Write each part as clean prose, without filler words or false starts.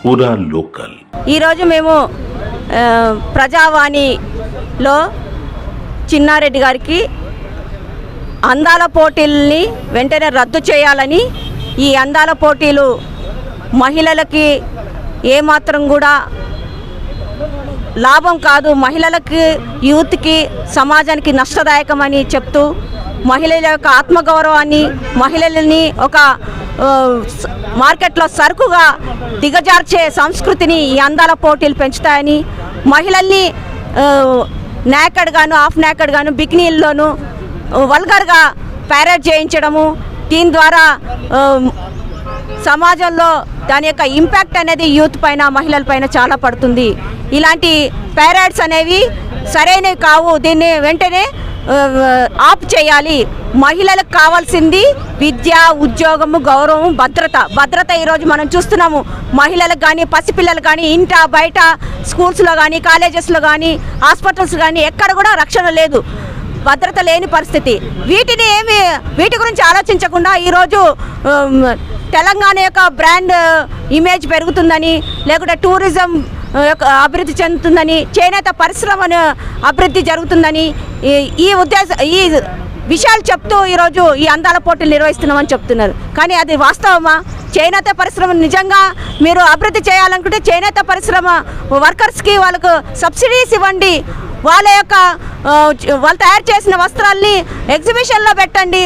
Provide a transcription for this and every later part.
పూరా లోకల్. ఈరోజు మేము ప్రజావాణిలో చిన్నారెడ్డి గారికి అందాల పోటీల్ని వెంటనే రద్దు చేయాలని, ఈ అందాల పోటీలు మహిళలకి ఏమాత్రం కూడా లాభం కాదు, మహిళలకి, యూత్కి, సమాజానికి నష్టదాయకమని చెప్తూ మహిళల యొక్క ఆత్మగౌరవాన్ని, మహిళలని ఒక మార్కెట్లో సరుకుగా దిగజార్చే సంస్కృతిని ఈ అందాల పోటీలు పెంచుతాయని, మహిళల్ని నేకెడ్ గాను, హాఫ్ నేకెడ్ గాను, బికినీల్లోనూ వల్గర్గా ప్యారేడ్ చేయించడము, దీని ద్వారా సమాజంలో దాని యొక్క ఇంపాక్ట్ అనేది యూత్ పైన, మహిళల పైన చాలా పడుతుంది. ఇలాంటి ప్యారేడ్స్ అనేవి సరైనవి కావు, దీన్ని వెంటనే ఆప్ చేయాలి. మహిళలకు కావాల్సింది విద్య, ఉద్యోగము, గౌరవం, భద్రత ఈరోజు మనం చూస్తున్నాము. మహిళలకు కానీ, పసిపిల్లలకు కానీ, ఇంట బయట, స్కూల్స్లో కానీ, కాలేజెస్లో కానీ, హాస్పిటల్స్ కానీ ఎక్కడ కూడా రక్షణ లేదు, భద్రత లేని పరిస్థితి. వీటి గురించి ఆలోచించకుండా ఈరోజు తెలంగాణ యొక్క బ్రాండ్ ఇమేజ్ పెరుగుతుందని, లేకుంటే టూరిజం అభివృద్ధి చెందుతుందని, చేనేత పరిశ్రమను అభివృద్ధి జరుగుతుందని ఈ విషయాలు చెప్తూ ఈరోజు ఈ అందాల పోటీలు నిర్వహిస్తున్నామని చెప్తున్నారు. కానీ అది వాస్తవమా? చేనేత పరిశ్రమ నిజంగా మీరు అభివృద్ధి చేయాలనుకుంటే చేనేత పరిశ్రమ వర్కర్స్కి వాళ్ళకు సబ్సిడీస్ ఇవ్వండి, వాళ్ళు తయారు చేసిన వస్త్రాల్ని ఎగ్జిబిషన్లో పెట్టండి,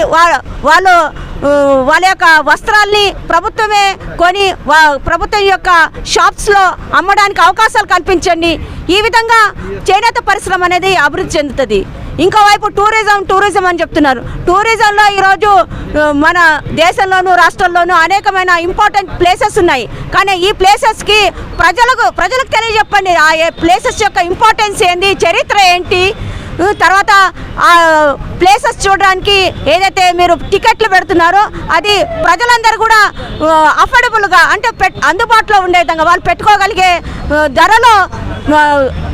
వాళ్ళ యొక్క వస్త్రాల్ని ప్రభుత్వమే కొని ప్రభుత్వం యొక్క షాప్స్లో అమ్మడానికి అవకాశాలు కల్పించండి. ఈ విధంగా చేనేత పరిశ్రమ అనేది అభివృద్ధి చెందుతుంది. ఇంకోవైపు టూరిజం అని చెప్తున్నారు. టూరిజంలో ఈరోజు మన దేశంలోనూ రాష్ట్రంలోనూ అనేకమైన ఇంపార్టెంట్ ప్లేసెస్ ఉన్నాయి. కానీ ఈ ప్లేసెస్కి ప్రజలకు తెలియజెప్పండి, ఆ ప్లేసెస్ యొక్క ఇంపార్టెన్స్ ఏంది, చరిత్ర ఏంటి, తర్వాత ఆ ప్లేసెస్ చూడడానికి ఏదైతే మీరు టికెట్లు పెడుతున్నారో అది ప్రజలందరూ కూడా అఫోర్డబుల్గా, అంటే అందుబాటులో ఉండే విధంగా వాళ్ళు పెట్టుకోగలిగే ధరలో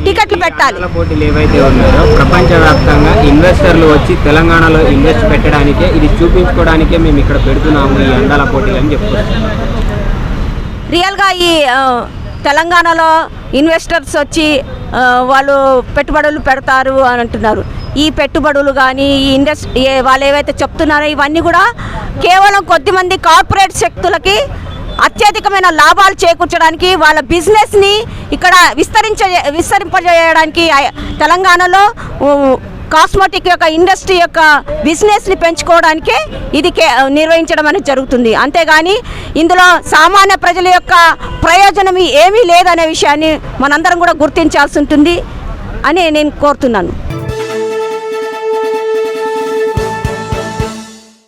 టికెట్లు పెట్టాలి. పోటీలు ఏవైతే ఉన్నాయో ప్రపంచవ్యాప్తంగా ఇన్వెస్టర్లు వచ్చి తెలంగాణలో ఇన్వెస్ట్ పెట్టడానికే, ఇది చూపించుకోవడానికే మేము ఇక్కడ పెడుతున్నాము ఈ అందాల పోటీలు అని చెప్తున్నాం. రియల్గా ఈ తెలంగాణలో ఇన్వెస్టర్స్ వచ్చి వాళ్ళు పెట్టుబడులు పెడతారు అని అంటున్నారు. ఈ పెట్టుబడులు కానీ ఈ వాళ్ళు ఏవైతే చెప్తున్నారో ఇవన్నీ కూడా కేవలం కొద్దిమంది కార్పొరేట్ శక్తులకి అత్యధికమైన లాభాలు చేకూర్చడానికి, వాళ్ళ బిజినెస్ని ఇక్కడ విస్తరింపజేయడానికి తెలంగాణలో కాస్మెటిక్ యొక్క ఇండస్ట్రీ యొక్క బిజినెస్ని పెంచుకోవడానికే ఇది నిర్వహించడం అనేది జరుగుతుంది. అంతేగాని ఇందులో సామాన్య ప్రజల యొక్క ప్రయోజనం ఏమీ లేదనే విషయాన్ని మనందరం కూడా గుర్తించాల్సి ఉంటుంది అని నేను కోరుతున్నాను.